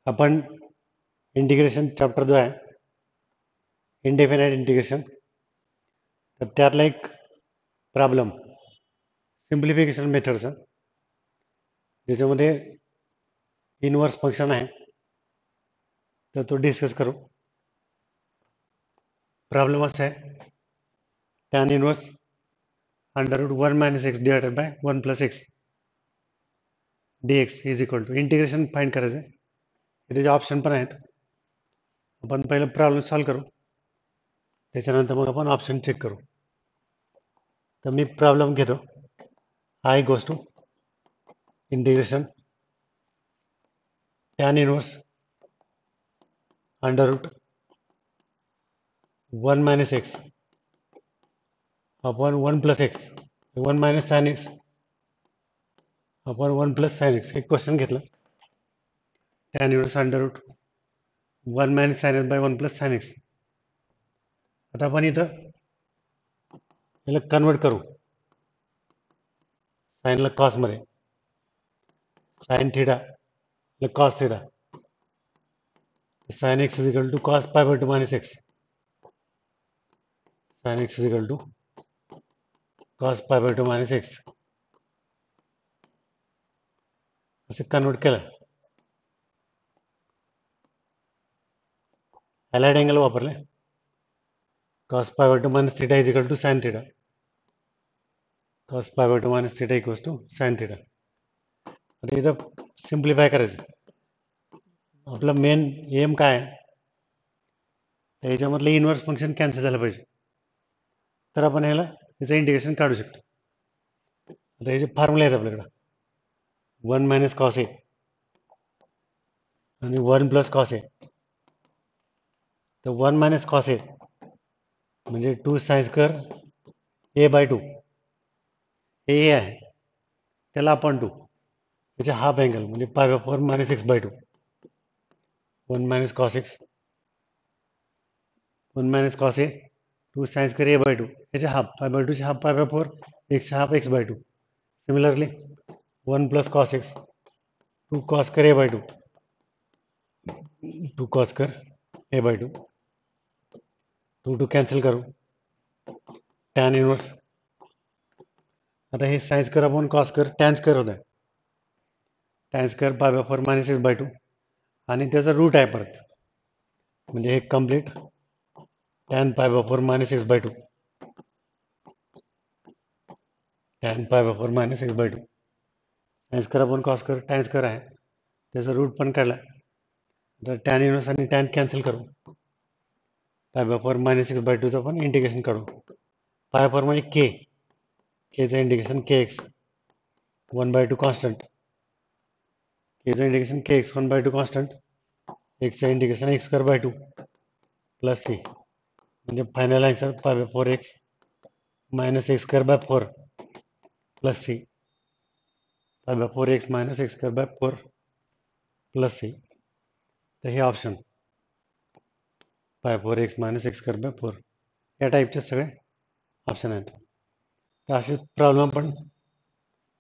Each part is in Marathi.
आपण इंटिग्रेशन चॅप्टर जो आहे इनडेफिनाइट इंटिग्रेशन, तर त्यातला एक प्रॉब्लेम सिम्प्लिफिकेशन मेथडचा, ज्याच्यामध्ये इनवर्स फंक्शन आहे, तर तो डिस्कस करू. प्रॉब्लेम असा आहे, tan inverse under root 1 minus x divided by 1 plus x dx is equal to integration find करायचं आहे. त्याचे ऑप्शन पण आहेत. आपण पहिलं प्रॉब्लेम सॉल्व करू, त्याच्यानंतर मग आपण ऑप्शन चेक करू. तर मी प्रॉब्लेम घेतो. I goes to integration tan inverse under root 1 minus X upon 1 plus X 1 minus sine X upon 1 plus sine X. एक क्वेश्चन घेतलं, tan inverse under root 1 minus sine X by 1 plus sine X. आता आपण इथं याला कन्वर्ट करू साइनला कॉसमध्ये, sine theta cos theta, sine x is equal to cos pi by 2 minus x, sine x is equal to cos pi by 2 minus x. असं कन्वर्ट केलं, अलाइड अँगल वापरले, cos pi by 2 minus theta is equal to sine theta, cos pi by 2 minus theta equals to sine theta. आता इथं सिम्प्लिफाय करायचं. आपलं मेन एम काय आहे, याच्यामधलं इनवर्स फंक्शन कॅन्सल झालं पाहिजे, तर आपण ह्याला याचं इंटिग्रेशन काढू शकतो. आता याचे फॉर्म्युला आहेत आपल्याकडं, 1 मायनस कॉस ए आणि 1 प्लस कॉस ए. तर 1 मायनस कॉस ए म्हणजे 2 साइन स्क्वेअर ए बाय 2, हे ए आहे, त्याला आपण 2, त्याचे हाफ अँगल म्हणजे pi by 4 minus X by 2. 1 minus cos X 1 minus cos A 2 sine square A by 2, याचे हाफ पाय बाय 2चे हाफ पाय बाय 4, एक्सचे half X by 2. Similarly 1 plus cos X 2 cos square A by 2, 2 cos square A by 2, 2 cancel करू, टॅन इनवर्स. आता हे sine square upon cos square tan square होत आहे, tan square pi by 4 minus X by 2, आणि त्याचा रूट आहे परत, म्हणजे हे complete tan pi by 4 minus X by 2, tan pi by 4 minus X by 2. Sine square upon cos square tan square आहे, त्याचा रूट पण काढला, तर टॅन इनवर्स आणि टॅन कॅन्सल करू, pi by 4 minus X by 2चं पण इंटिग्रेशन काढू. पाय 4 म्हणजे के, केचं integration K X 1 by 2 constant, केचं integration K X 1 by 2 constant, एक्सचं integration X square by 2 plus C, म्हणजे final answer pi by 4 X minus X square by 4 plus C, pi by 4 X minus X square by 4 plus C. तर हे option pi 4 X minus X square by 4 या टाईपचे सगळे ऑप्शन आहेत. तर असे प्रॉब्लेम आपण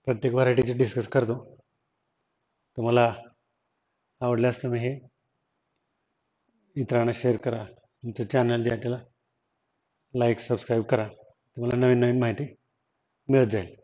प्रत्येक व्हरायटीचे डिस्कस करतो. तुम्हाला आवडल्यास तुम्ही हे इतरांना शेअर करा, तुमचं चॅनल जे आहे त्याला लाईक सबस्क्राईब करा, तुम्हाला नवीन नवीन माहिती मिळत जाईल.